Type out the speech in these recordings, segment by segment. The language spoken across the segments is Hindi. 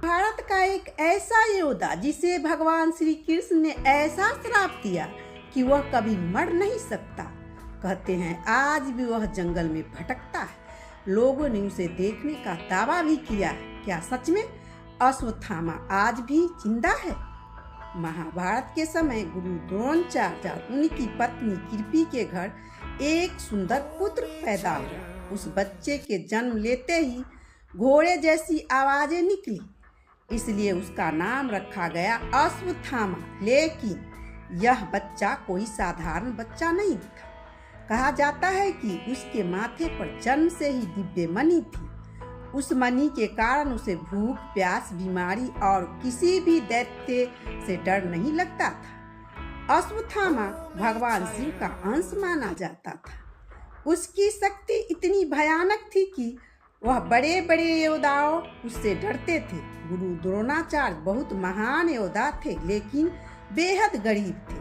भारत का एक ऐसा योद्धा जिसे भगवान श्री कृष्ण ने ऐसा श्राप दिया कि वह कभी मर नहीं सकता। कहते हैं आज भी वह जंगल में भटकता है। लोगों ने उसे देखने का दावा भी किया है। क्या सच में अश्वत्थामा आज भी जिंदा है? महाभारत के समय गुरु द्रोणाचार्य और उनकी पत्नी कृपि के घर एक सुंदर पुत्र पैदा हुआ। उस बच्चे के जन्म लेते ही घोड़े जैसी आवाजें निकली, इसलिए उसका नाम रखा गया अश्वत्थामा। लेकिन यह बच्चा कोई साधारण बच्चा नहीं था। कहा जाता है कि उसके माथे पर जन्म से ही दिव्य मणि थी। उस मणि के कारण उसे भूख, प्यास, बीमारी और किसी भी दैत्य से डर नहीं लगता था। अश्वत्थामा भगवान शिव का अंश माना जाता था। उसकी शक्ति इतनी भयानक थी कि वह बड़े बड़े योद्धाओं उससे डरते थे। गुरु द्रोणाचार्य बहुत महान योद्धा थे, लेकिन बेहद गरीब थे।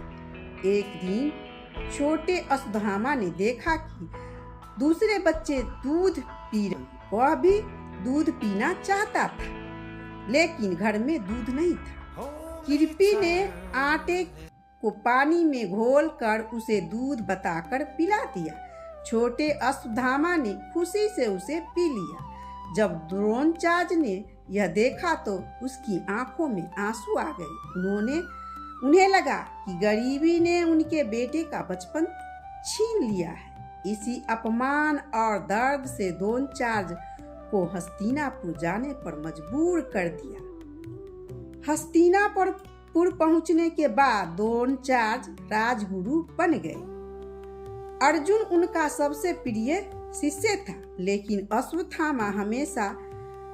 एक दिन छोटे अश्वत्थामा ने देखा कि दूसरे बच्चे दूध पी रहे। वह भी दूध पीना चाहता था, लेकिन घर में दूध नहीं था। कृपि ने आटे को पानी में घोलकर उसे दूध बताकर पिला दिया। छोटे अश्वत्थामा ने खुशी से उसे पी लिया। जब द्रोणाचार्य ने यह देखा तो उसकी आंखों में आंसू आ गए। उन्हें लगा कि गरीबी ने उनके बेटे का बचपन छीन लिया है। इसी अपमान और दर्द से द्रोणाचार्य को हस्तिनापुर जाने पर मजबूर कर दिया। हस्तिनापुर पहुंचने के बाद द्रोणाचार्य राजगुरु बन गए। अर्जुन उनका सबसे प्रिय शिष्य था, लेकिन अश्वत्थामा हमेशा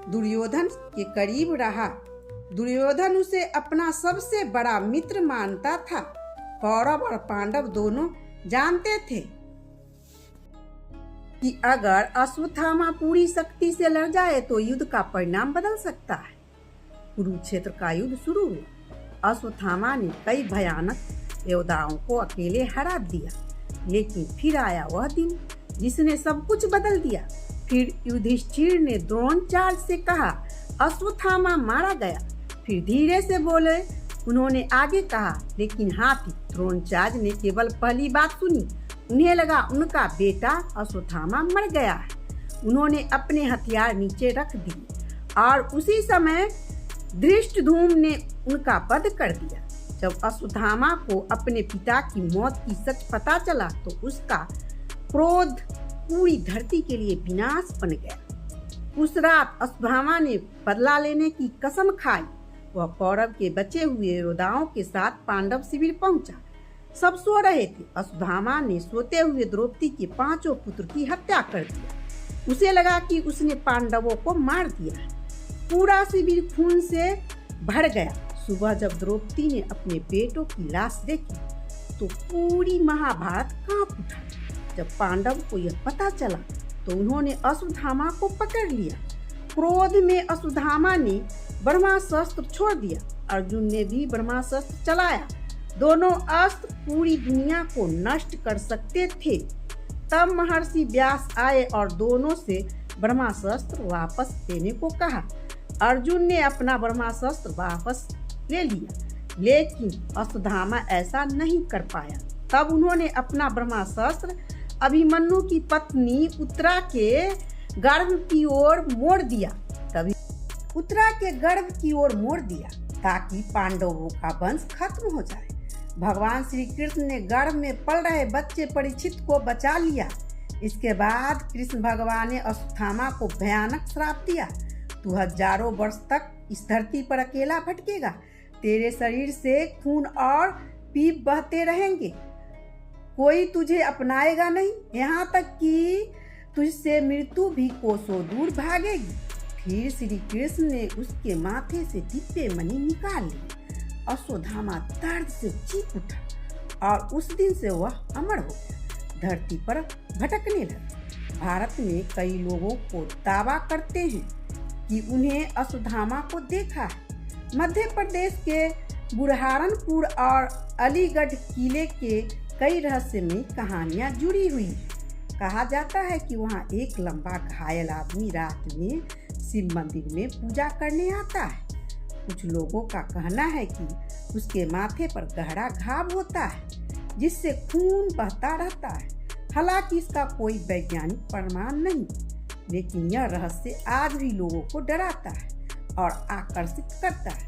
दुर्योधन के करीब रहा। दुर्योधन उसे अपना सबसे बड़ा मित्र मानता था। कौरव और पांडव दोनों जानते थे कि अगर अश्वत्थामा पूरी शक्ति से लड़ जाए तो युद्ध का परिणाम बदल सकता है। कुरुक्षेत्र का युद्ध शुरू हुआ। अश्वत्थामा ने कई भयानक योद्धाओं को अकेले हरा दिया, लेकिन फिर आया वह दिन जिसने सब कुछ बदल दिया। फिर युधिष्ठिर ने द्रोणाचार्य से कहा अश्वत्थामा मारा गया। फिर धीरे से बोले उन्होंने आगे कहा, लेकिन हाथी द्रोणाचार्य ने केवल पहली बात सुनी। उन्हें लगा उनका बेटा अश्वत्थामा मर गया है। उन्होंने अपने हथियार नीचे रख दिए और उसी समय धृष्टद्युम्न ने उनका वध कर दिया। जब अश्वत्थामा को अपने पिता की मौत की सच पता चला तो उसका क्रोध पूरी धरती के लिए विनाश बन गया। उस रात अश्वत्थामा ने बदला लेने की कसम खाई। वह कौरव के बचे हुए योद्धाओं के साथ पांडव शिविर पहुंचा। सब सो रहे थे। अश्वत्थामा ने सोते हुए द्रौपदी के 5 पुत्र की हत्या कर दिया। उसे लगा कि उसने पांडवों को मार दिया। पूरा शिविर खून से भर गया। सुबह जब द्रौपदी ने अपने बेटों की लाश देखी तो पूरी महाभारत कांप उठा। जब पांडव को यह पता चला तो उन्होंने अश्वत्थामा को पकड़ लिया। क्रोध में अश्वत्थामा ने ब्रह्मास्त्र छोड़ दिया। अर्जुन ने भी ब्रह्मास्त्र चलाया। दोनों अस्त्र पूरी दुनिया को नष्ट कर सकते थे। तब महर्षि व्यास आए और दोनों से ब्रह्मास्त्र वापस लेने को कहा। अर्जुन ने अपना ब्रह्मास्त्र वापस ले लिया, लेकिन अश्वत्थामा ऐसा नहीं कर पाया। तब उन्होंने अपना ब्रह्मास्त्र अभिमन्यु की पत्नी उत्तरा के गर्भ की ओर मोड़ दिया। ताकि पांडवों का वंश खत्म हो जाए। भगवान श्री कृष्ण ने गर्भ में पल रहे बच्चे परीक्षित को बचा लिया। इसके बाद कृष्ण भगवान ने अश्वत्थामा को भयानक श्राप दिया। तू हजारों वर्ष तक इस धरती पर अकेला भटकेगा। तेरे शरीर से खून और पीप बहते रहेंगे। कोई तुझे अपनाएगा नहीं, यहाँ तक कि तुझसे मृत्यु भी कोसों दूर भागेगी। फिर श्री कृष्ण ने उसके माथे से दिव्य मणि निकाल ली। अश्वत्थामा दर्द से चीख उठा और उस दिन से वह अमर हो गया। धरती पर भटकने लगा। भारत में कई लोगों को दावा करते हैं कि उन्हें अश्वत्थामा को देखा है। मध्य प्रदेश के बुरहानपुर और अलीगढ़ किले के कई रहस्यमयी कहानियां जुड़ी हुई हैं। कहा जाता है कि वहाँ एक लंबा घायल आदमी रात में शिव मंदिर में पूजा करने आता है। कुछ लोगों का कहना है कि उसके माथे पर गहरा घाव होता है जिससे खून बहता रहता है। हालांकि इसका कोई वैज्ञानिक प्रमाण नहीं, लेकिन यह रहस्य आज भी लोगों को डराता है और आकर्षित करता है।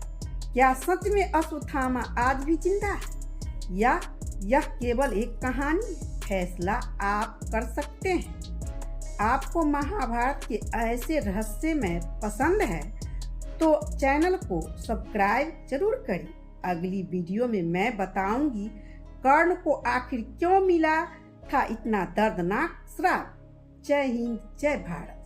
क्या सच में अश्वत्थामा आज भी जिंदा है या यह केवल एक कहानी है? फैसला आप कर सकते हैं। आपको महाभारत के ऐसे रहस्य में पसंद है तो चैनल को सब्सक्राइब जरूर करें। अगली वीडियो में मैं बताऊंगी कर्ण को आखिर क्यों मिला था इतना दर्दनाक श्राप। जय हिंद, जय भारत।